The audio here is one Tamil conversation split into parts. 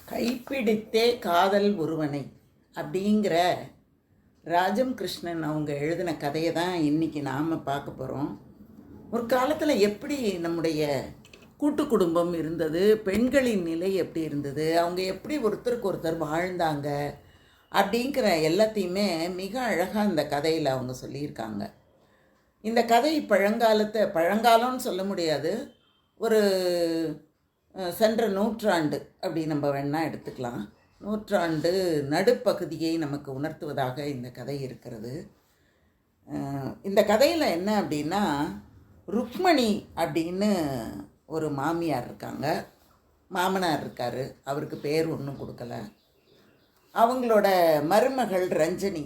கைப்பிடித்தே காதல் ஒருவனை அப்படிங்கிற ராஜம் கிருஷ்ணன் அவங்க எழுதின கதையை தான் இன்றைக்கி நாம் பார்க்க போகிறோம். ஒரு காலத்தில் எப்படி நம்முடைய கூட்டு குடும்பம் இருந்தது, பெண்களின் நிலை எப்படி இருந்தது, அவங்க எப்படி ஒருத்தருக்கு ஒருத்தர் வாழ்ந்தாங்க அப்படிங்கிற எல்லாத்தையுமே மிக அழகாக இந்த கதையில் அவங்க சொல்லியிருக்காங்க. இந்த கதை பழங்காலம்னு சொல்ல முடியாது, ஒரு சென்ற நூற்றாண்டு அப்படி நம்ம வேணால் எடுத்துக்கலாம். நூற்றாண்டு நடுப்பகுதியை நமக்கு உணர்த்துவதாக இந்த கதை இருக்கிறது. இந்த கதையில் என்ன அப்படின்னா, ருக்மணி அப்படின்னு ஒரு மாமியார் இருக்காங்க, மாமனார் இருக்கார், அவருக்கு பேர் ஒன்றும் கொடுக்கல. அவங்களோட மருமகள் ரஞ்சனி.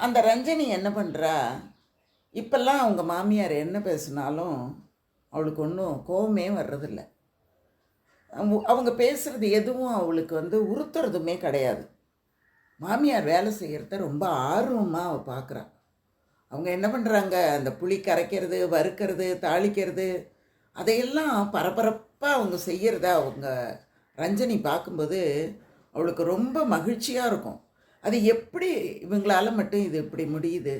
அந்த ரஞ்சனி என்ன பண்ணுறா, இப்போல்லாம் அவங்க மாமியார் என்ன பேசினாலும் அவளுக்கு ஒன்றும் கோபமே வர்றதில்லை. அவங்க பேசுகிறது எதுவும் அவளுக்கு உறுத்துறதுமே கிடையாது. மாமியார் வேலை செய்கிறத ரொம்ப ஆர்வமாக அவள் பார்க்குறா. அவங்க என்ன பண்ணுறாங்க, அந்த புளி கரைக்கிறது, வறுக்கிறது, தாளிக்கிறது, அதையெல்லாம் பரபரப்பாக அவங்க செய்கிறத அவங்க ரஞ்சனி பார்க்கும்போது அவளுக்கு ரொம்ப மகிழ்ச்சியாக இருக்கும். அது எப்படி இவங்களால் மட்டும் இது இப்படி முடியுது,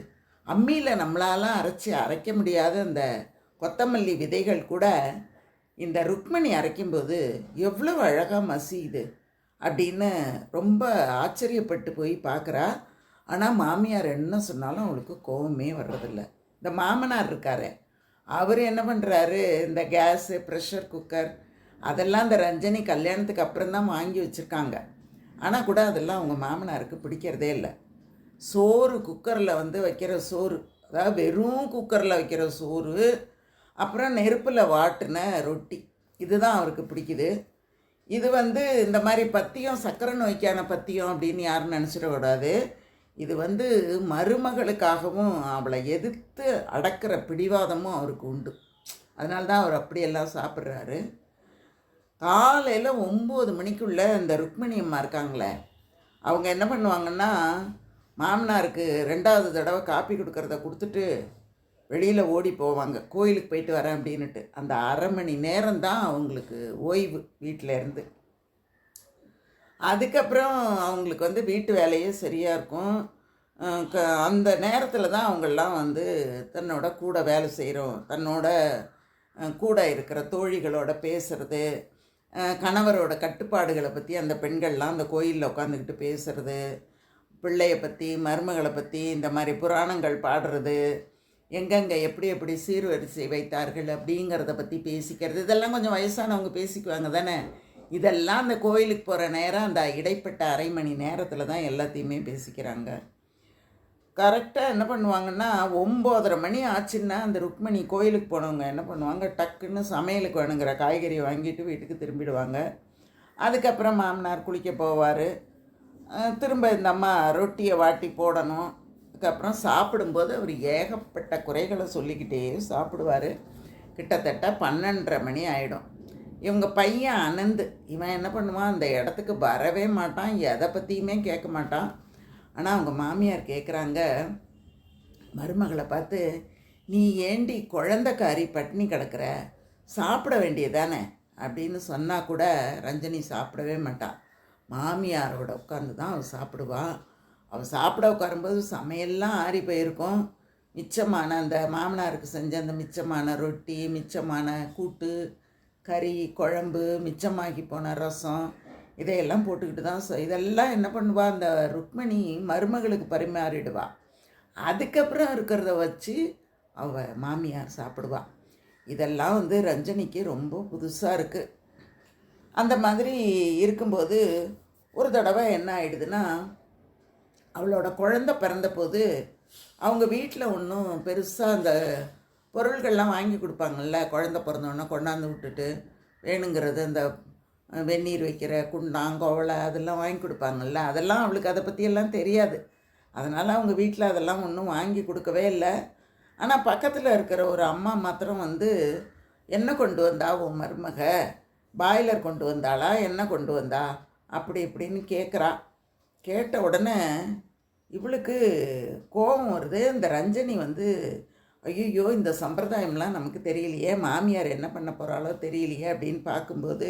அம்மியில் நம்மளாலாம் அரைக்க முடியாத அந்த கொத்தமல்லி விதைகள் கூட இந்த ருக்மணி அரைக்கும்போது எவ்வளவு அழகாக மசியுது அப்படின்னு ரொம்ப ஆச்சரியப்பட்டு போய் பார்க்குறா. ஆனால் மாமியார் என்ன சொன்னாலும் அவளுக்கு கோபமே வர்றதில்லை. இந்த மாமனார் இருக்காரு, அவர் என்ன பண்ணுறாரு, இந்த கேஸு, ப்ரெஷர் குக்கர் அதெல்லாம் இந்த ரஞ்சனி கல்யாணத்துக்கு அப்புறம் தான் வாங்கி வச்சுருக்காங்க. ஆனால் கூட அதெல்லாம் அவங்க மாமனாருக்கு பிடிக்கிறதே இல்லை. சோறு குக்கரில் வைக்கிற சோறு, அதாவது வெறும் குக்கரில் வைக்கிற சோறு, அப்புறம் நெருப்பில் வாட்டின ரொட்டி, இதுதான் அவருக்கு பிடிக்குது. இது இந்த மாதிரி பத்தியம், சக்கரை நோய்க்கான பத்தியம் அப்படின்னு யாரும் நினச்சிடக்கூடாது. இது மருமகளுக்காகவும் அவளை எதிர்த்து அடக்கிற பிடிவாதமும் அவருக்கு உண்டு. அதனால தான் அவர் அப்படியெல்லாம் சாப்பிட்றாரு. காலையில் 9 மணிக்குள்ளே இந்த ருக்மணி அம்மா இருக்காங்களே, அவங்க என்ன பண்ணுவாங்கன்னா, மாமனாருக்கு 2வது தடவை காப்பி கொடுக்கறத கொடுத்துட்டு வெளியில் ஓடி போவாங்க, கோயிலுக்கு போயிட்டு வரேன் அப்படின்னுட்டு. அந்த அரை மணி நேரம்தான் அவங்களுக்கு ஓய்வு வீட்டில் இருந்து. அதுக்கப்புறம் அவங்களுக்கு வீட்டு வேலையே சரியாக இருக்கும். அந்த நேரத்தில் தான் அவங்கெல்லாம் தன்னோட கூட வேலை செய்கிறோம், தன்னோட கூட இருக்கிற தோழிகளோட பேசுகிறது, கணவரோட கட்டுப்பாடுகளை பற்றி அந்த பெண்கள்லாம் அந்த கோயிலில் உட்காந்துக்கிட்டு பேசுகிறது, பிள்ளையை பற்றி, மருமகளை பற்றி இந்த மாதிரி புராணங்கள் பாடுறது, எங்கெங்கே எப்படி எப்படி சீர்வரிசை வைத்தார்கள் அப்படிங்கிறத பற்றி பேசிக்கிறது. இதெல்லாம் கொஞ்சம் வயசானவங்க பேசிக்குவாங்க தானே. இதெல்லாம் அந்த கோயிலுக்கு போகிற நேரம், அந்த இடைப்பட்ட அரை மணி நேரத்தில் தான் எல்லாத்தையுமே பேசிக்கிறாங்க. கரெக்டாக என்ன பண்ணுவாங்கன்னா, 9:30 மணி ஆச்சுன்னா அந்த ருக்மணி கோயிலுக்கு போனவங்க என்ன பண்ணுவாங்க, டக்குன்னு சமையலுக்கு வேணுங்கிற காய்கறி வாங்கிட்டு வீட்டுக்கு திரும்பிடுவாங்க. அதுக்கப்புறம் மாமனார் குளிக்க போவார். திரும்ப இந்த அம்மா ரொட்டியை வாட்டி போடணும். அதுக்கப்புறம் சாப்பிடும்போது அவர் ஏகப்பட்ட குறைகளை சொல்லிக்கிட்டே சாப்பிடுவார். கிட்டத்தட்ட 12:30 மணி ஆகிடும். இவங்க பையன் அனந்து, இவன் என்ன பண்ணுவான், அந்த இடத்துக்கு வரவே மாட்டான், எதை பற்றியுமே கேட்க மாட்டான். ஆனால் அவங்க மாமியார் கேட்குறாங்க மருமகளை பார்த்து, நீ ஏண்டி குழந்தைக்காரி பட்டினி கிடக்கிற, சாப்பிட வேண்டியதானே அப்படின்னு சொன்னால் கூட ரஞ்சனி சாப்பிடவே மாட்டான். மாமியாரோட உட்காந்து தான் அவள் சாப்பிடுவாள். அவள் சாப்பிட உட்காரும்போது சமையல்லாம் ஆறி போயிருக்கும். மிச்சமான அந்த மாமனாருக்கு செஞ்ச அந்த மிச்சமான ரொட்டி, மிச்சமான கூட்டு, கறி, குழம்பு, மிச்சமாகி போன ரசம், இதையெல்லாம் போட்டுக்கிட்டு தான் இதெல்லாம் என்ன பண்ணுவாள், அந்த ருக்மணி மருமகளுக்கு பரிமாறிடுவாள். அதுக்கப்புறம் இருக்கிறத வச்சு அவள் மாமியார் சாப்பிடுவாள். இதெல்லாம் ரஞ்சனிக்கு ரொம்ப புதுசாக இருக்குது. அந்த மாதிரி இருக்கும்போது ஒரு தடவை என்ன ஆகிடுதுன்னா, அவளோட குழந்தை பிறந்தபோது அவங்க வீட்டில் ஒன்றும் பெருசாக அந்த பொருள்கள்லாம் வாங்கி கொடுப்பாங்கள்ல, குழந்தை பிறந்தோடனே கொண்டாந்து விட்டுட்டு வேணுங்கிறது அந்த வெந்நீர் வைக்கிற குண்டாங்கோவலை அதெல்லாம் வாங்கி கொடுப்பாங்கள்ல, அதெல்லாம் அவளுக்கு அதை பற்றியெல்லாம் தெரியாது. அதனால் அவங்க வீட்டில் அதெல்லாம் ஒன்றும் வாங்கி கொடுக்கவே இல்லை. ஆனால் பக்கத்தில் இருக்கிற ஒரு அம்மா மாத்திரம் என்ன கொண்டு வந்தா உன் மருமக, பாய்லர் கொண்டு வந்தாளா, என்ன கொண்டு வந்தா அப்படி இப்படின்னு கேட்குறா. கேட்ட உடனே இவளுக்கு கோபம் வருது. இந்த ரஞ்சனி ஐயோ இந்த சம்பிரதாயம்லாம் நமக்கு தெரியலையே, மாமியார் என்ன பண்ண போகிறாளோ தெரியலையே அப்படின்னு பார்க்கும்போது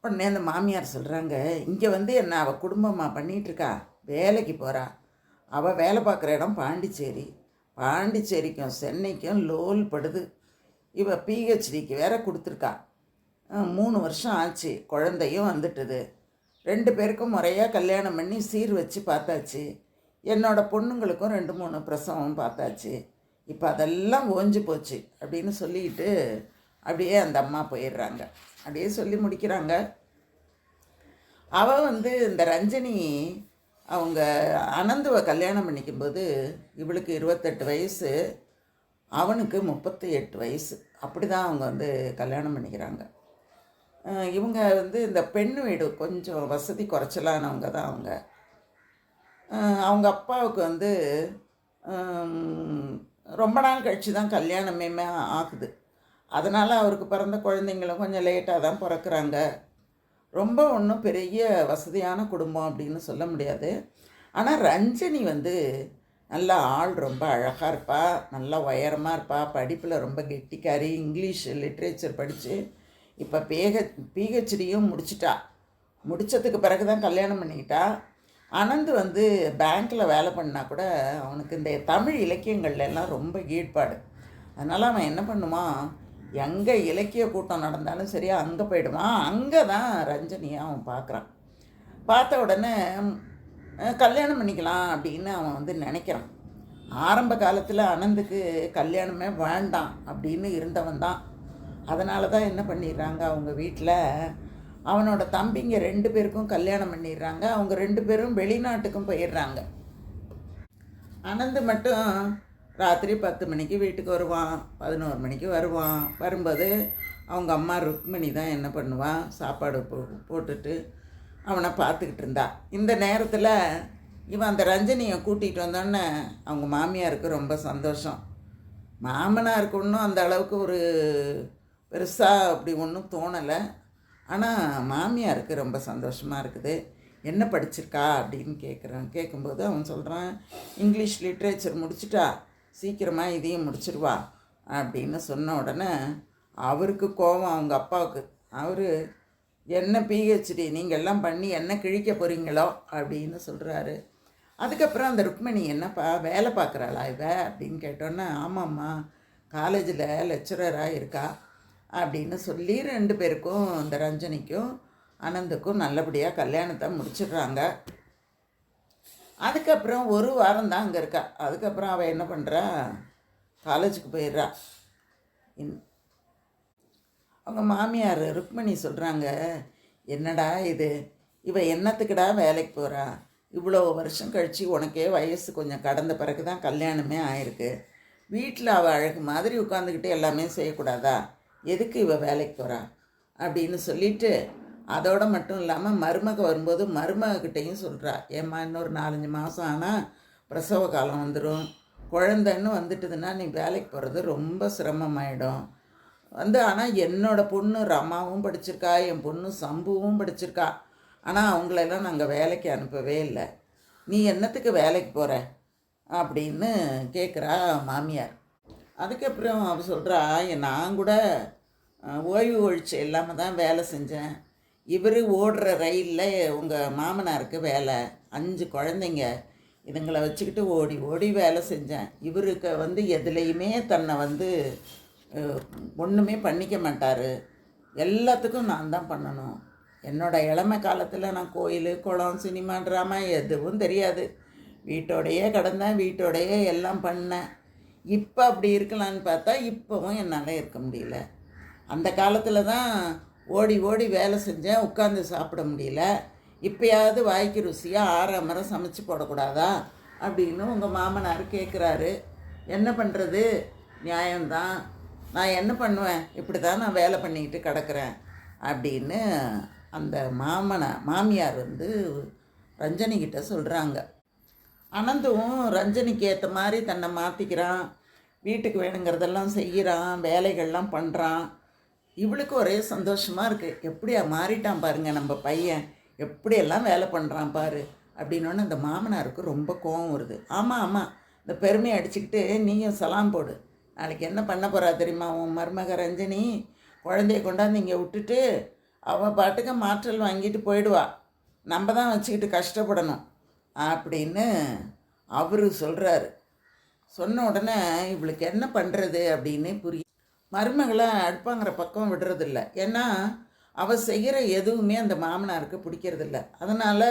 உடனே அந்த மாமியார் சொல்கிறாங்க, இங்கே வந்து என்ன அவள் குடும்பமாக பண்ணிகிட்ருக்கா, வேலைக்கு போகிறா. அவள் வேலை பார்க்குற இடம் பாண்டிச்சேரி. பாண்டிச்சேரிக்கும் சென்னைக்கும் லோல் படுது. இவள் பிஹெச்டிக்கு வேற கொடுத்துருக்கா. 3 வருஷம் ஆச்சு, குழந்தையும் வந்துட்டுது. 2 பேருக்கும் முறையாக கல்யாணம் பண்ணி சீர் வச்சு பார்த்தாச்சு. என்னோடய பொண்ணுங்களுக்கும் 2-3 பிரசவம் பார்த்தாச்சு. இப்போ அதெல்லாம் ஓஞ்சு போச்சு அப்படின்னு சொல்லிக்கிட்டு அப்படியே அந்த அம்மா போயிடுறாங்க. அப்படியே சொல்லி முடிக்கிறாங்க. அவள் வந்து இந்த ரஞ்சனி அவங்க அனந்துவை கல்யாணம் பண்ணிக்கும்போது இவளுக்கு 28 வயசு, அவனுக்கு 38 வயசு. அப்படி தான் அவங்க வந்து கல்யாணம் பண்ணிக்கிறாங்க. இவங்க வந்து இந்த பெண் வீடு கொஞ்சம் வசதி குறைச்சலானவங்க தான் அவங்க. அவங்க அப்பாவுக்கு வந்து ரொம்ப நாள் கழித்து தான் கல்யாணமே ஆகுது. அதனால் அவருக்கு பிறந்த குழந்தைங்களும் கொஞ்சம் லேட்டாக தான் பிறக்கிறாங்க. ரொம்ப ஒன்றும் பெரிய வசதியான குடும்பம் அப்படின்னு சொல்ல முடியாது. ஆனால் ரஞ்சனி வந்து நல்ல ஆள், ரொம்ப அழகாக இருப்பா, நல்லா உயரமாக இருப்பா, படிப்பில் ரொம்ப கெட்டிக்காரி, இங்கிலீஷ் லிட்ரேச்சர் படித்து இப்போ பிஹெச்டியும் முடிச்சிட்டா. முடித்ததுக்கு பிறகு தான் கல்யாணம் பண்ணிக்கிட்டா. அனந்து வந்து பேங்க்கில் வேலை பண்ணால் கூட அவனுக்கு இந்த தமிழ் இலக்கியங்கள்லாம் ரொம்ப ஈடுபாடு. அதனால் அவன் என்ன பண்ணுவான், எங்கே இலக்கிய கூட்டம் நடந்தாலும் சரியா அங்கே போயிடுவான். அங்கே தான் ரஞ்சனியை அவன் பார்க்குறான். பார்த்த உடனே கல்யாணம் பண்ணிக்கலாம் அப்படின்னு அவன் வந்து நினைக்கிறான். ஆரம்ப காலத்தில் அனந்துக்கு கல்யாணமே வேண்டாம் அப்படின்னு இருந்தவன் தான். அதனால தான் என்ன பண்ணிடுறாங்க, அவங்க வீட்டில் அவனோட தம்பிங்க 2 பேருக்கும் கல்யாணம் பண்ணிடுறாங்க. அவங்க 2 பேரும் வெளிநாட்டுக்கும் போயிடுறாங்க. அனந்து மட்டும் ராத்திரி 10 மணிக்கு வீட்டுக்கு வருவான், 11 மணிக்கு வருவான். வரும்போது அவங்க அம்மா ருக்மணி தான் என்ன பண்ணுவான், சாப்பாடு போட்டுட்டு அவனை பார்த்துக்கிட்டு இருந்தா. இந்த நேரத்தில் இவன் அந்த ரஞ்சனியை கூட்டிகிட்டு வந்தோடனே அவங்க மாமியாருக்கு ரொம்ப சந்தோஷம். மாமனாருக்கு ஒன்றும் அந்த அளவுக்கு ஒரு பெருசாக அப்படி ஒன்றும் தோணலை. ஆனால் மாமியாருக்கு ரொம்ப சந்தோஷமாக இருக்குது. என்ன படிச்சிருக்கா அப்படின்னு கேட்கும்போது அவன் சொல்கிறான், இங்கிலீஷ் லிட்ரேச்சர் முடிச்சிட்டா, சீக்கிரமாக இதையும் முடிச்சிருவா அப்படின்னு சொன்ன உடனே அவருக்கு கோபம் அவங்க அப்பாவுக்கு. அவர் என்ன பிஹெச்டி நீங்கள் எல்லாம் பண்ணி என்ன கிழிக்க போகிறீங்களோ அப்படின்னு சொல்கிறாரு. அதுக்கப்புறம் அந்த ருக்மணி, என்னப்பா வேலை பார்க்குறாளா இவ அப்படின்னு கேட்டோன்னே, ஆமாம்மா காலேஜில் லெக்சரராக இருக்கா அப்படின்னு சொல்லி 2 பேருக்கும், இந்த ரஞ்சனிக்கும் அனந்துக்கும் நல்லபடியாக கல்யாணத்தை முடிச்சிடுறாங்க. அதுக்கப்புறம் 1 வாரம் தான் அங்கே இருக்கா. அதுக்கப்புறம் அவள் என்ன பண்ணுறா, காலேஜுக்கு போயிடுறா. அவங்க மாமியார் ருக்மணி சொல்கிறாங்க, என்னடா இது, இவ என்னத்துக்குடா வேலைக்கு போகிறா, இவ்வளோ வருஷம் கழித்து உனக்கே வயசு கொஞ்சம் கடந்த பிறகு தான் கல்யாணமே ஆயிருக்கு, வீட்டில் அவள் அழகு மாதிரி உட்காந்துக்கிட்டு எல்லாமே செய்யக்கூடாதா, எதுக்கு இவள் வேலைக்கு போகிறா அப்படின்னு சொல்லிட்டு, அதோடு மட்டும் இல்லாமல் மருமக வரும்போது மருமகிட்டையும் சொல்கிறா, ஏம்மா இன்னொரு 4-5 மாதம் ஆனால் பிரசவ காலம் வந்துடும், குழந்தைன்னு வந்துட்டுதுன்னா நீ வேலைக்கு போகிறது ரொம்ப சிரமமாயிடும் ஆனால் என்னோடய பொண்ணு ரமாவும் படிச்சிருக்கா, என் பொண்ணு சம்புவும் படிச்சிருக்கா, ஆனால் அவங்களெல்லாம் நாங்கள் வேலைக்கு அனுப்பவே இல்லை, நீ என்னத்துக்கு வேலைக்கு போகிற அப்படின்னு கேட்குறா மாமியார். அதுக்கப்புறம் அவள் சொல்கிறா, நான் கூட ஓய்வு ஒழிச்சு இல்லாமல் தான் வேலை செஞ்சேன், இவர் ஓடுற ரயிலில் உங்கள் மாமனாருக்கு வேலை, 5 குழந்தைங்க, இதுங்களை வச்சுக்கிட்டு ஓடி ஓடி வேலை செஞ்சேன், இவருக்கு வந்து எதுலேயுமே தன்னை வந்து ஒன்றுமே பண்ணிக்க மாட்டார், எல்லாத்துக்கும் நான் தான் பண்ணணும், என்னோடய இளமை காலத்தில் நான் கோயில் குளம் சினிமா ட்ராமா எதுவும் தெரியாது, வீட்டோடையே கடந்தேன், வீட்டோடையே எல்லாம் பண்ணேன், இப்போ அப்படி இருக்கலான்னு பார்த்தா இப்போவும் என்னால் இருக்க முடியல, அந்த காலத்தில் தான் ஓடி ஓடி வேலை செஞ்சேன், உட்காந்து சாப்பிட முடியல, இப்போயாவது வாய்க்கு ருசியாக ஆறாமரம் சமைச்சு போடக்கூடாதா அப்படின்னு உங்கள் மாமனார் கேட்குறாரு. என்ன பண்ணுறது, நியாயம்தான், நான் என்ன பண்ணுவேன், இப்படி தான் நான் வேலை பண்ணிக்கிட்டு கிடக்கிறேன் அப்படின்னு அந்த மாமியார் வந்து ரஞ்சனிக்கிட்ட சொல்கிறாங்க. அனந்தும் ரஞ்சனிக்கு ஏற்ற மாதிரி தன்னை மாற்றிக்கிறான், வீட்டுக்கு வேணுங்கிறதெல்லாம் செய்கிறான், வேலைகள்லாம் பண்ணுறான். இவளுக்கு ஒரே சந்தோஷமாக இருக்குது, எப்படியா மாறிட்டான் பாருங்கள் நம்ம பையன், எப்படியெல்லாம் வேலை பண்ணுறான் பாரு அப்படின்னோடனே அந்த மாமனாருக்கு ரொம்ப கோவம் வருது. ஆமாம் ஆமாம், இந்த பெருமையை அடிச்சுக்கிட்டு நீயும் சலாம் போடு, நாளைக்கு என்ன பண்ண போகிறா தெரியுமா, உன் மருமக ரஞ்சனி குழந்தைய கொண்டாந்து இங்கே விட்டுட்டு அவள் பாட்டுக்கு மாற்றல் வாங்கிட்டு போயிடுவா, நம்ம தான் வச்சுக்கிட்டு கஷ்டப்படணும் அப்படின்னு அவர் சொல்கிறாரு. சொன்ன உடனே இவளுக்கு என்ன பண்ணுறது அப்படின்னு புரியும். மருமகளை அடுப்பாங்கிற பக்கம் விடுறதில்ல. ஏன்னா அவள் செய்கிற எதுவுமே அந்த மாமனாருக்கு பிடிக்கிறதில்ல. அதனால்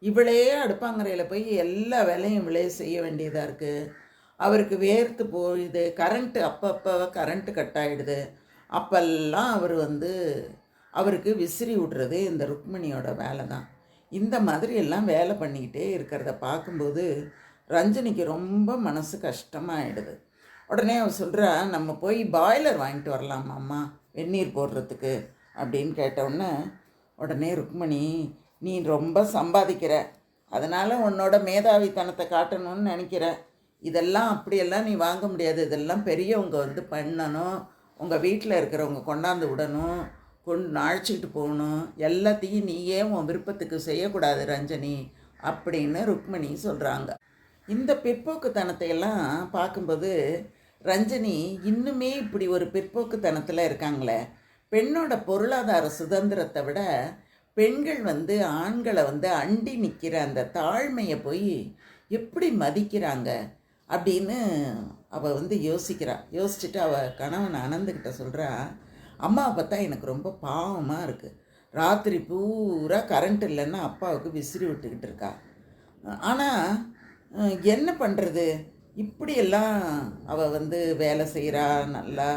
இவளே அடுப்பாங்கரையில் போய் எல்லா வேலையும் இவளே செய்ய வேண்டியதாக இருக்குது. அவருக்கு வேர்த்து போயிடுது. கரண்ட்டு அப்பப்போ கரண்ட்டு கட் ஆகிடுது. அப்பெல்லாம் அவர் அவருக்கு விசிறி விடுறது இந்த ருக்மணியோட வேலை தான். இந்த மாதிரி எல்லாம் வேலை பண்ணிக்கிட்டே இருக்கிறத பார்க்கும்போது ரஞ்சனிக்கு ரொம்ப மனசு கஷ்டமாகிடுது. உடனே அவள் சொல்கிறா, நம்ம போய் பாய்லர் வாங்கிட்டு வரலாமாம்மா வெந்நீர் போடுறதுக்கு அப்படின்னு கேட்டவுடனே உடனே ருக்மணி, நீ ரொம்ப சம்பாதிக்கிற, அதனால் உன்னோட மேதாவித்தனத்தை காட்டணும்னு நினைக்கிற. இதெல்லாம் அப்படியெல்லாம் நீ வாங்க முடியாது. இதெல்லாம் பெரியவங்க பண்ணணும். உங்கள் வீட்டில் இருக்கிறவங்க கொண்டாந்து விடணும், அழைச்சிக்கிட்டு போகணும். எல்லாத்தையும் நீயே உன் விருப்பத்துக்கு செய்யக்கூடாது ரஞ்சனி அப்படின்னு ருக்மணி சொல்கிறாங்க. இந்த பிற்போக்குத்தனத்தையெல்லாம் பார்க்கும்போது ரஞ்சனி இன்னுமே இப்படி ஒரு பிற்போக்குத்தனத்தில் இருக்காங்களே. பெண்ணோட பொருளாதார சுதந்திரத்தை விட பெண்கள் ஆண்களை அண்டி நிற்கிற அந்த தாழ்மையை போய் எப்படி மதிக்கிறாங்க அப்படின்னு அவள் யோசிக்கிறா. யோசிச்சுட்டு அவள் கணவன் அனந்துக்கிட்ட சொல்கிறா, அம்மாவை பார்த்தா எனக்கு ரொம்ப பாவமாக இருக்குது. ராத்திரி பூரா கரண்ட் இல்லைன்னா அப்பாவுக்கு விசிறி விட்டுக்கிட்டு இருக்கா. ஆனால் என்ன பண்ணுறது, இப்படியெல்லாம் அவள் வேலை செய்கிறா, நல்லா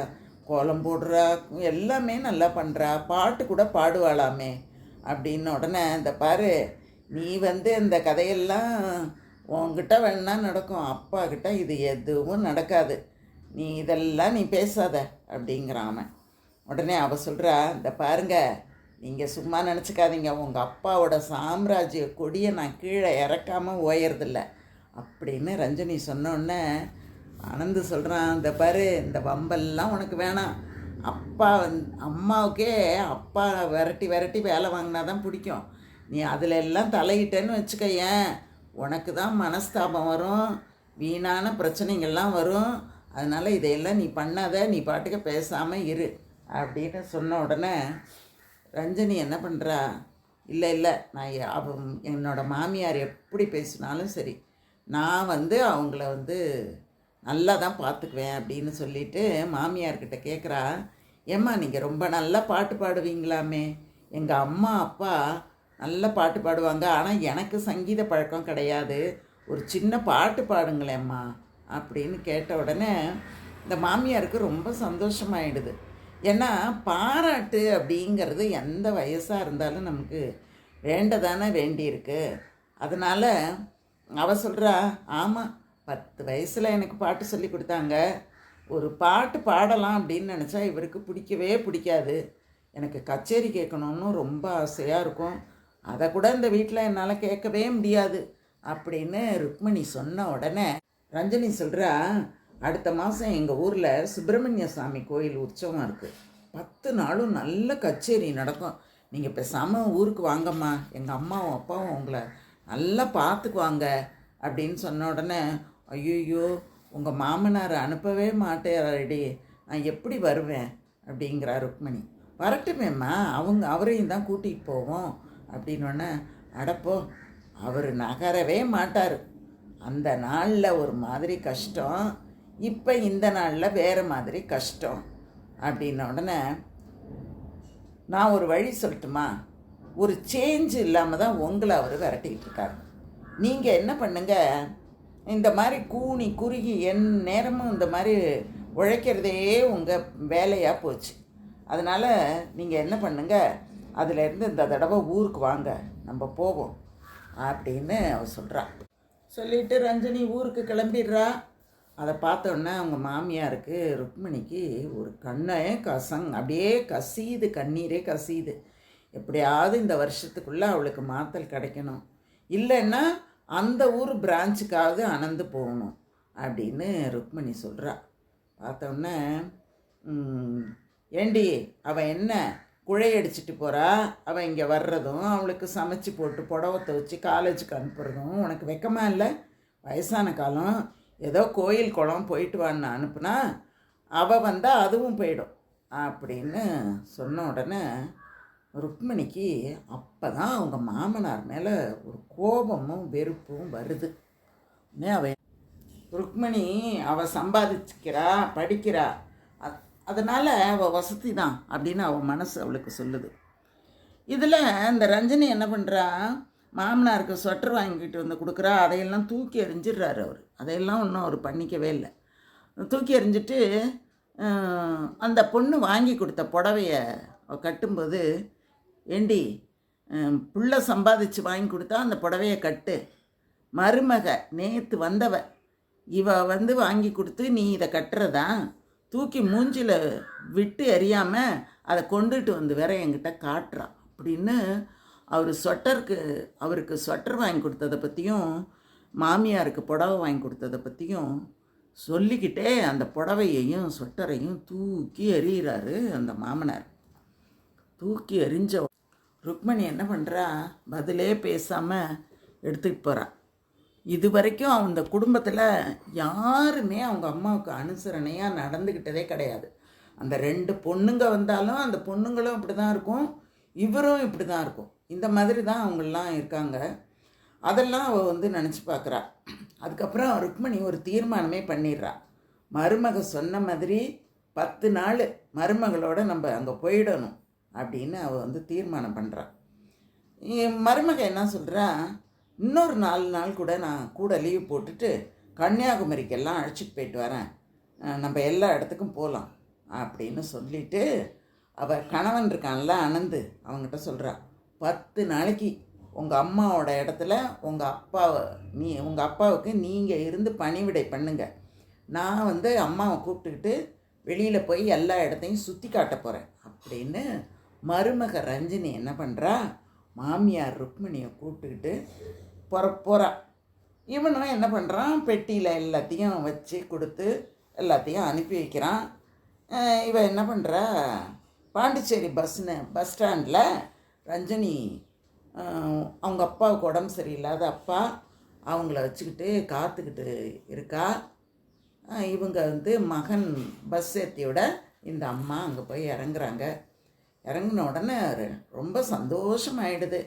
கோலம் போடுறா, எல்லாமே நல்லா பண்ணுறா, பாட்டு கூட பாடுவாளாமே அப்படின்னு. உடனே இந்த பாரு, நீ இந்த கதையெல்லாம் உன்கிட்ட வேணா நடக்கும், அப்பா கிட்ட இது எதுவும் நடக்காது, நீ இதெல்லாம் நீ பேசாத அப்படிங்கிறான் அவன். உடனே அவள் சொல்கிறா, இந்த பாருங்க, நீங்கள் சும்மா நினச்சிக்காதீங்க, உங்கள் அப்பாவோட சாம்ராஜ்ய கொடியை நான் கீழே இறக்காமல் ஓயறதில்ல அப்படின்னு ரஞ்சனி சொன்னோடனே ஆனந்து சொல்கிறான், இந்த பாரு, இந்த வம்பெல்லாம் உனக்கு வேணாம். அப்பா அம்மாவுக்கே அப்பா விரட்டி விரட்டி வேலை வாங்கினா தான் பிடிக்கும். நீ அதில் எல்லாம் தலையிட்டேன்னு வச்சுக்க, ஏன் உனக்கு தான் மனஸ்தாபம் வரும், வீணான பிரச்சனைகள்லாம் வரும். அதனால் இதையெல்லாம் நீ பண்ணாத, நீ பாட்டுக்கு பேசாமல் இரு அப்படின்னு சொன்ன உடனே ரஞ்சனி என்ன பண்ணுறா, இல்லை இல்லை, நான் என்னோடய மாமியார் எப்படி பேசினாலும் சரி, நான் அவங்கள நல்லா தான் பார்த்துக்குவேன் அப்படின்னு சொல்லிட்டு மாமியார்கிட்ட கேட்குறா, ஏம்மா நீங்கள் ரொம்ப நல்லா பாட்டு பாடுவீங்களாமே, எங்கள் அம்மா அப்பா நல்லா பாட்டு பாடுவாங்க, ஆனால் எனக்கு சங்கீத பழக்கம் கிடையாது, ஒரு சின்ன பாட்டு பாடுங்களேம்மா அப்படின்னு கேட்ட உடனே இந்த மாமியாருக்கு ரொம்ப சந்தோஷமாயிடுது. ஏன்னா பாராட்டு அப்படிங்கிறது எந்த வயசாக இருந்தாலும் நமக்கு வேண்டதானே வேண்டியிருக்கு. அதனால் அவள் சொல்கிறா, ஆமாம், 10 வயசில் எனக்கு பாட்டு சொல்லி கொடுத்தாங்க, ஒரு பாட்டு பாடலாம் அப்படின்னு நினச்சா இவருக்கு பிடிக்கவே பிடிக்காது, எனக்கு கச்சேரி கேட்கணுன்னு ரொம்ப ஆசையாக இருக்கும், அதை கூட இந்த வீட்டில் என்னால் கேட்கவே முடியாது அப்படின்னு ருக்மணி சொன்ன உடனே ரஞ்சனி சொல்கிறா, அடுத்த மாதம் எங்கள் ஊரில் சுப்பிரமணிய சாமி கோயில் உற்சவம் இருக்குது, 10 நாளும் நல்ல கச்சேரி நடக்கும், நீங்கள் பேசாமல் ஊருக்கு வாங்கம்மா, எங்கள் அம்மாவும் அப்பாவும் உங்களை நல்லா பார்த்துக்குவாங்க அப்படின்னு சொன்ன உடனே, ஐயோ உங்கள் மாமனார் அனுப்பவே மாட்டேறாடி, நான் எப்படி வருவேன் அப்படிங்கிறா ருக்மணி. வரட்டுமேம்மா, அவரையும் தான் கூட்டிகிட்டு போவோம் அப்படின்னோடனே, அடப்போ, அவர் நகரவே மாட்டார், அந்த நாளில் ஒரு மாதிரி கஷ்டம், இப்போ இந்த நாளில் வேறு மாதிரி கஷ்டம் அப்படின்ன உடனே, நான் ஒரு வழி சொல்லட்டுமா, ஒரு சேஞ்ச் இல்லாமல் தான் உங்களை அவர் விரட்டிக்கிட்டு இருக்கார். நீங்கள் என்ன பண்ணுங்க, இந்த மாதிரி கூனி குறுகி என் நேரமும் இந்த மாதிரி உழைக்கிறதே உங்கள் வேலையாக போச்சு. அதனால் நீங்கள் என்ன பண்ணுங்க, அதிலேருந்து இந்த தடவை ஊருக்கு வாங்க, நம்ம போவோம் அப்படின்னு அவள் சொல்கிறா. சொல்லிவிட்டு ரஞ்சனி ஊருக்கு கிளம்பிடுறா. அதை பார்த்தோன்னே அவங்க மாமியாருக்கு ருக்மணிக்கு ஒரு கண்ணே அப்படியே கசியுது, கண்ணீரே கசியுது. எப்படியாவது இந்த வருஷத்துக்குள்ளே அவளுக்கு மாற்றல் கிடைக்கணும், இல்லைன்னா அந்த ஊர் பிரான்ச்சுக்காவது அனந்து போகணும் அப்படின்னு ருக்மணி சொல்கிறா. பார்த்தோன்னே, ஏண்டி அவள் என்ன குழையடிச்சிட்டு போகிறா, அவள் இங்கே வர்றதும் அவளுக்கு சமைச்சு போட்டு புடவை துவச்சி காலேஜுக்கு அனுப்புறதும் உனக்கு வெக்கமா இல்லை? வயசான காலம், ஏதோ கோயில் குளம் போயிட்டு வான்னு அனுப்புனா அவள் வந்தால் அதுவும் போயிடும் அப்படின்னு சொன்ன உடனே ருக்மிணிக்கு அப்போ தான் அவங்க மாமனார் மேலே ஒரு கோபமும் வெறுப்பும் வருது. அவ ருக்மிணி அவள் சம்பாதிக்கிறா, படிக்கிறா, அதனால் அவள் வசதி தான் அப்படின்னு அவள் மனசு அவளுக்கு சொல்லுது. இதில் இந்த ரஞ்சனி என்ன பண்ணுறா, மாமனாருக்கு ஸ்வெட்டர் வாங்கிட்டு வந்து கொடுக்குறா. அதையெல்லாம் தூக்கி எறிஞ்சிடுறாரு அவர். அதையெல்லாம் ஒன்றும் அவர் பண்ணிக்கவே இல்லை. தூக்கி எறிஞ்சிட்டு அந்த பொண்ணு வாங்கி கொடுத்த புடவைய கட்டும்போது, ஏண்டி புள்ள சம்பாதிச்சு வாங்கி கொடுத்தா அந்த புடவைய கட்டு, மருமக நேற்று வந்தவ இவ வந்து வாங்கி கொடுத்து நீ இதை கட்டுறதா, தூக்கி மூஞ்சில் விட்டு எறியாமல் அதை கொண்டுட்டு வந்து வேற என்கிட்ட காட்டுறா அப்படின்னு அவருக்கு ஸ்வெட்டர் வாங்கி கொடுத்ததை பற்றியும் மாமியாருக்கு புடவை வாங்கி கொடுத்ததை பற்றியும் சொல்லிக்கிட்டே அந்த புடவையையும் ஸ்வெட்டரையும் தூக்கி எறிகிறாரு அந்த மாமனார். தூக்கி எறிஞ்ச ருக்மணி என்ன பண்ணுறா, பதிலே பேசாமல் எடுத்துக்கிட்டு போகிறா. இது வரைக்கும் அந்த குடும்பத்தில் யாருமே அவங்க அம்மாவுக்கு அனுசரணையாக நடந்துக்கிட்டதே கிடையாது. அந்த 2 பொண்ணுங்க வந்தாலும் அந்த பொண்ணுங்களும் இப்படி தான் இருக்கும், இவரும் இப்படி தான் இருக்கும். இந்த மாதிரி தான் அவங்கெல்லாம் இருக்காங்க. அதெல்லாம் அவள் வந்து நினச்சி பார்க்குறா. அதுக்கப்புறம் ருக்மணி ஒரு தீர்மானமே பண்ணிடுறா. மருமக சொன்ன மாதிரி 10 நாள் மருமகளோடு நம்ம அங்கே போயிடணும் அப்படின்னு அவள் வந்து தீர்மானம் பண்ணுறா. மருமக என்ன சொல்கிறா, இன்னொரு 4 நாள் கூட நான் கூட லீவ் போட்டுட்டு கன்னியாகுமரிக்கெல்லாம் அழைச்சிட்டு போயிட்டு வரேன், நம்ம எல்லா இடத்துக்கும் போகலாம் அப்படின்னு சொல்லிவிட்டு அவள் கணவன் இருக்கான்ல அனந்து, அவங்ககிட்ட சொல்கிறா, 10 நாளைக்கு உங்கள் அம்மாவோட இடத்துல உங்கள் அப்பாவுக்கு நீங்கள் இருந்து பணிவிடை பண்ணுங்க, நான் வந்து அம்மாவை கூப்பிட்டுக்கிட்டு வெளியில் போய் எல்லா இடத்தையும் சுற்றி காட்ட போகிறேன் அப்படின்னு மருமக ரஞ்சினி என்ன பண்ணுறா, மாமியார் ருக்மிணியை கூப்பிட்டுக்கிட்டு போகிறா. இவனும் என்ன பண்ணுறான், பெட்டியில் எல்லாத்தையும் வச்சு கொடுத்து எல்லாத்தையும் அனுப்பி வைக்கிறான். இவன் என்ன பண்ணுறா, பாண்டிச்சேரி பஸ் ஸ்டாண்டில் ரஞ்சனி அவங்க அப்பாவுக்கு உடம்பு சரியில்லாத அப்பா, அவங்கள வச்சுக்கிட்டு காத்துக்கிட்டு இருக்கா. இவங்க வந்து மகன் பஸ் ஏற்றியோட இந்த அம்மா அங்கே போய் இறங்குறாங்க. இறங்கின உடனே ரொம்ப சந்தோஷமாயிடுது.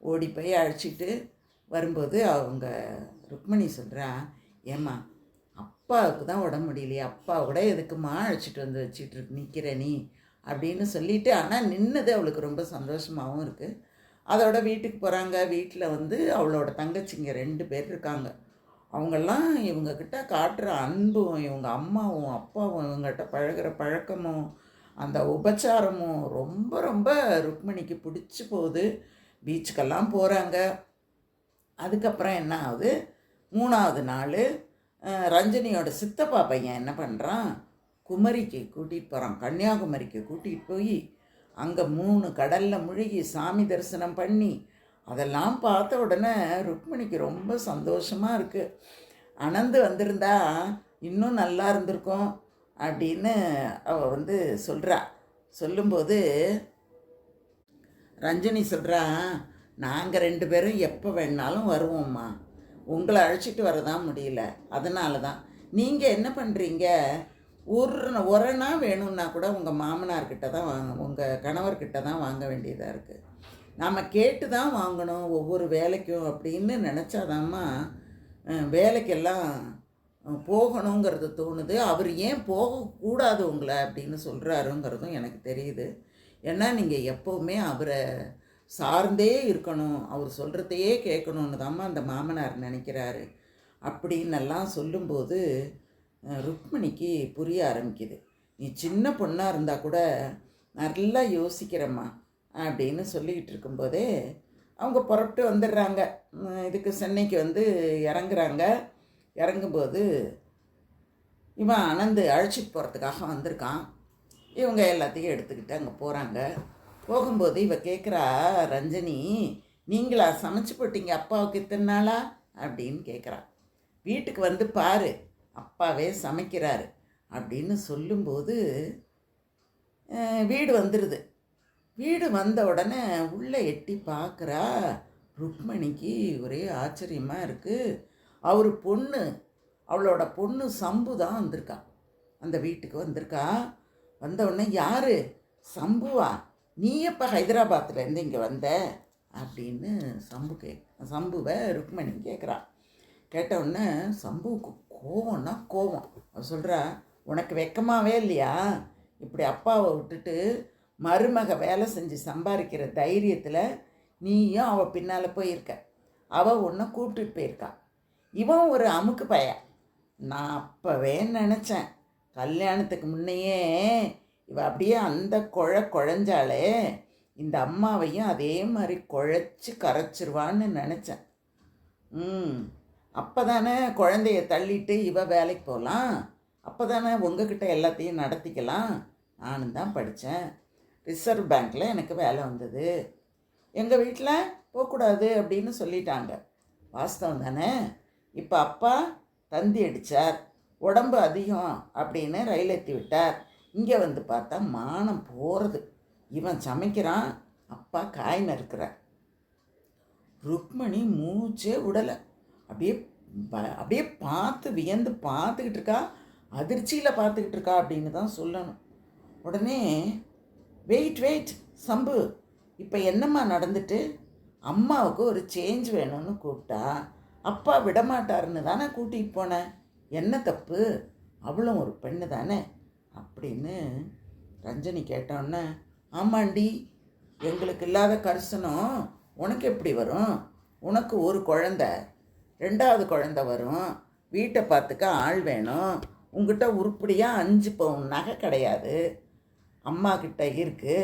ஓடி போய் அழைச்சிட்டு வரும்போது அவங்க ருக்மணி சொல்கிறா, ஏம்மா அப்பாவுக்கு தான் உடம்பு முடியலையே, அப்பா கூட எதுக்குமா அழைச்சிட்டு வந்து வச்சுட்டு நிற்கிற நீ அப்படின்னு சொல்லிவிட்டு, ஆனால் நின்னது அவளுக்கு ரொம்ப சந்தோஷமாகவும் இருக்குது. அதோட வீட்டுக்கு போகிறாங்க. வீட்டில் வந்து அவளோட தங்கச்சிங்க 2 பேர் இருக்காங்க. அவங்கெல்லாம் இவங்கக்கிட்ட காட்டுற அன்பும் இவங்க அம்மாவும் அப்பாவும் இவங்ககிட்ட பழகிற பழக்கமும் அந்த உபச்சாரமும் ரொம்ப ரொம்ப ருக்மணிக்கு பிடிச்சி போகுது. பீச்சுக்கெல்லாம் போகிறாங்க. அதுக்கப்புறம் என்ன ஆகுது, 3ஆவது நாள் ரஞ்சனியோட சித்தப்பா பையன் என்ன பண்ணுறான், குமரிக்கு கூட்டிகிட்டு போகிறான், கன்னியாகுமரிக்கு கூட்டிகிட்டு போய் அங்கே 3 கடலில் முழுகி சாமி தரிசனம் பண்ணி அதெல்லாம் பார்த்த உடனே ருக்மணிக்கு ரொம்ப சந்தோஷமாக இருக்குது. அனந்து வந்திருந்தா இன்னும் நல்லா இருந்திருக்கும் அப்படின்னு அவள் வந்து சொல்கிறா. சொல்லும்போது ரஞ்சனி சொல்கிறா, நாங்கள் 2 பேரும் எப்போ வேணாலும் வருவோம்மா, உங்களை அழைச்சிட்டு வரதான் முடியல, அதனால தான். நீங்கள் என்ன பண்ணுறீங்க, ஒரு நாள் வேணும்னா கூட உங்கள் மாமனார்கிட்ட தான் உங்கள் கணவர்கிட்ட தான் வாங்க வேண்டியதாக இருக்குது. நாம் கேட்டு தான் வாங்கணும் ஒவ்வொரு வேலைக்கும் அப்படின்னு நினச்சாதாம்மா வேலைக்கெல்லாம் போகணுங்கிறது தோணுது. அவர் ஏன் போகக்கூடாது உங்களை அப்படின்னு சொல்கிறாருங்கிறதும் எனக்கு தெரியுது. ஏன்னா நீங்கள் எப்போவுமே அவரை சார்ந்தே இருக்கணும், அவர் சொல்கிறதையே கேட்கணுன்னு தாம்மா அந்த மாமனார் நினைக்கிறாரு அப்படின்னெல்லாம் சொல்லும்போது ருக்மணிக்கு புரிய ஆரம்பிக்குது. நீ சின்ன பொண்ணாக இருந்தால் கூட நல்லா யோசிக்கிறம்மா அப்படின்னு சொல்லிக்கிட்டு இருக்கும்போதே அவங்க புறப்பட்டு வந்துடுறாங்க. இதுக்கு சென்னைக்கு வந்து இறங்குறாங்க. இறங்கும்போது இவன் அனந்து அழைச்சிட்டு போகிறதுக்காக வந்திருக்கான். இவங்க எல்லாத்தையும் எடுத்துக்கிட்டு அங்கே போகிறாங்க. போகும்போது இவ கேட்குறா, ரஞ்சனி நீங்களா சமைச்சு போட்டீங்க அப்பாவுக்கு இத்தனை நாளா அப்படின்னு கேட்குறா. வீட்டுக்கு வந்து பாரு, அப்பாவே சமைக்கிறாரு அப்படின்னு சொல்லும்போது வீடு வந்துடுது. வீடு வந்த உடனே உள்ளே எட்டி பார்க்குறா. ருக்மணிக்கு ஒரே ஆச்சரியமாக இருக்குது. அவளோட பொண்ணு சம்பு தான் வந்திருக்கா, அந்த வீட்டுக்கு வந்திருக்கா. வந்த உடனே யார், சம்புவா, நீ எப்போ ஹைதராபாத்லேருந்து இங்கே வந்த அப்படின்னு சம்புவை ருக்மணி கேட்குறான். கேட்டவுடனே சம்புவுக்கு கோவம்னா கோவம். அவள் சொல்கிறா, உனக்கு வெக்கமாவே இல்லையா? இப்படி அப்பாவை விட்டுட்டு மருமக வேலை செஞ்சு சம்பாதிக்கிற தைரியத்தில் நீயும் அவள் பின்னால் போயிருக்க. அவள் உன்னை கூப்பிட்டுட்டு போயிருக்கா. இவன் ஒரு அமுக்கு பையன். நான் அப்போவே நினச்சேன், கல்யாணத்துக்கு முன்னையே இவள் அப்படியே அந்த குழஞ்சாலே இந்த அம்மாவையும் அதே மாதிரி குழைச்சி கரைச்சிருவான்னு நினச்சேன். அப்போ தானே குழந்தைய தள்ளிட்டு இவள் வேலைக்கு போகலாம், அப்போ தானே உங்ககிட்ட எல்லாத்தையும் நடத்திக்கலாம். நானும் தான் படித்தேன். ரிசர்வ் பேங்க்கில் எனக்கு வேலை வந்தது. எங்கள் வீட்டில் போகக்கூடாது அப்படின்னு சொல்லிட்டாங்க. வாஸ்தவம் தானே? இப்போ அப்பா தந்தி அடித்தார், உடம்பு அதிகம் அப்படின்னு ரயில் ஏற்றி விட்டார். இங்கே வந்து பார்த்தா மானம் போகிறது. இவன் சமைக்கிறான், அப்பா காய் நறுக்கிறார். ருக்மணி மூச்சே விடலை. அப்படியே பார்த்து வியந்து பார்த்துக்கிட்டு இருக்கா, அதிர்ச்சியில் பார்த்துக்கிட்டு இருக்கா அப்படின்னு தான் சொல்லணும். உடனே வெயிட் சம்பு, இப்போ என்னம்மா நடந்துட்டு? அம்மாவுக்கு ஒரு சேஞ்ச் வேணும்னு கூப்பிட்டா அப்பா விடமாட்டாருன்னு தானே கூட்டிகிட்டு போனேன். என்ன தப்பு? அவளும் ஒரு பெண்ணு தானே அப்படின்னு ரஞ்சனி கேட்டோன்னே, ஆமாண்டி, எங்களுக்கு இல்லாத கரிசனம் உனக்கு எப்படி வரும்? உனக்கு ஒரு குழந்தை, 2வது குழந்தை வரும், வீட்டை பார்த்துக்க ஆள் வேணும், உங்ககிட்ட உருப்படியாக 5 பவுன் நகை கிடையாது, அம்மா கிட்ட இருக்குது.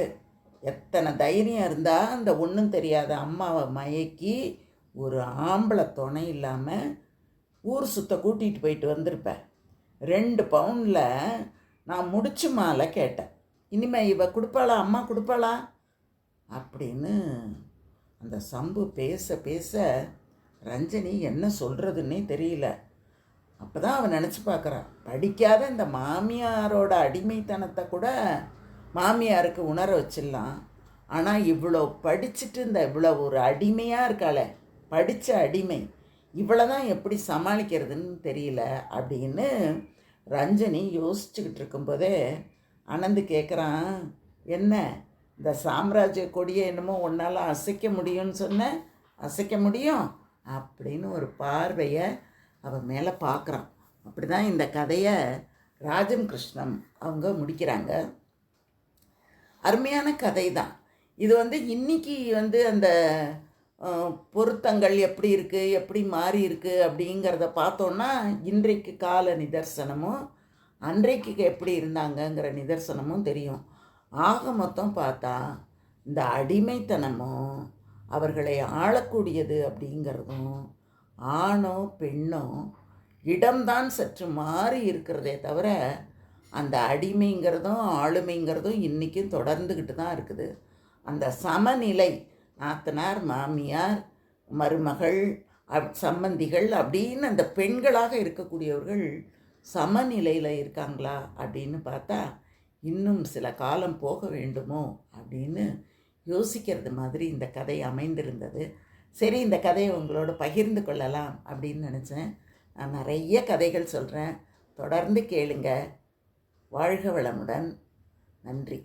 எத்தனை தைரியம் இருந்தால் அந்த ஒன்றும் தெரியாத அம்மாவை மயக்கி ஒரு ஆம்பளை துணை இல்லாமல் ஊர் சுத்த கூட்டிகிட்டு போயிட்டு வந்திருப்பேன். 2 பவுனில் நான் முடிச்சு மாலை கேட்டேன். இனிமேல் இவ கொடுப்பாளா, அம்மா கொடுப்பாளா அப்படின்னு அந்த சம்பு பேச ரஞ்சனி என்ன சொல்கிறதுன்னே தெரியல. அப்போ தான் அவன் நினச்சி பார்க்குறான், படிக்காத இந்த மாமியாரோட அடிமைத்தனத்தை கூட மாமியாருக்கு உணர வச்சிடலாம். ஆனால் இவ்வளோ படிச்சுட்டு இவ்வளோ ஒரு அடிமையாக இருக்காளே, படித்த அடிமை, இவ்வளோ தான் எப்படி சமாளிக்கிறதுன்னு தெரியல அப்படின்னு ரஞ்சனி யோசிச்சுக்கிட்டு இருக்கும்போதே ஆனந்து கேட்குறான், என்ன இந்த சாம்ராஜ்ய கொடியை என்னமோ உன்னால் அசைக்க முடியும்னு சொன்ன, அசைக்க முடியும் அப்படின்னு ஒரு பார்வையை அவன் மேலே பார்க்குறான். அப்படி தான் இந்த கதையை ராஜம் கிருஷ்ணம் அவங்க முடிக்கிறாங்க. அருமையான கதை தான் இது. இன்றைக்கி அந்த பொருத்தங்கள் எப்படி இருக்குது, எப்படி மாறி இருக்குது அப்படிங்கிறத பார்த்தோன்னா இன்றைக்கு கால நிதர்சனமும் அன்றைக்கு எப்படி இருந்தாங்கங்கிற நிதர்சனமும் தெரியும். ஆக மொத்தம் பார்த்தா இந்த அடிமைத்தனமும் அவர்களை ஆளக்கூடியது அப்படிங்கிறதும் ஆணோ பெண்ணோ இடம்தான் சற்று மாறி இருக்கிறதே தவிர அந்த அடிமைங்கிறதும் ஆளுமைங்கிறதும் இன்றைக்கும் தொடர்ந்துக்கிட்டு தான் இருக்குது. அந்த சமநிலை, நாத்தனார், மாமியார், மருமகள், சம்பந்திகள் அப்படின்னு அந்த பெண்களாக இருக்கக்கூடியவர்கள் சமநிலையில் இருக்காங்களா அப்படின்னு பார்த்தா இன்னும் சில காலம் போக வேண்டுமோ அப்படின்னு யோசிக்கிறது மாதிரி இந்த கதை அமைந்திருந்தது. சரி, இந்த கதையை உங்களோட பகிர்ந்து கொள்ளலாம் அப்படின்னு நினச்சேன். நான் நிறைய கதைகள் சொல்கிறேன், தொடர்ந்து கேளுங்க. வாழ்க வளமுடன். நன்றி.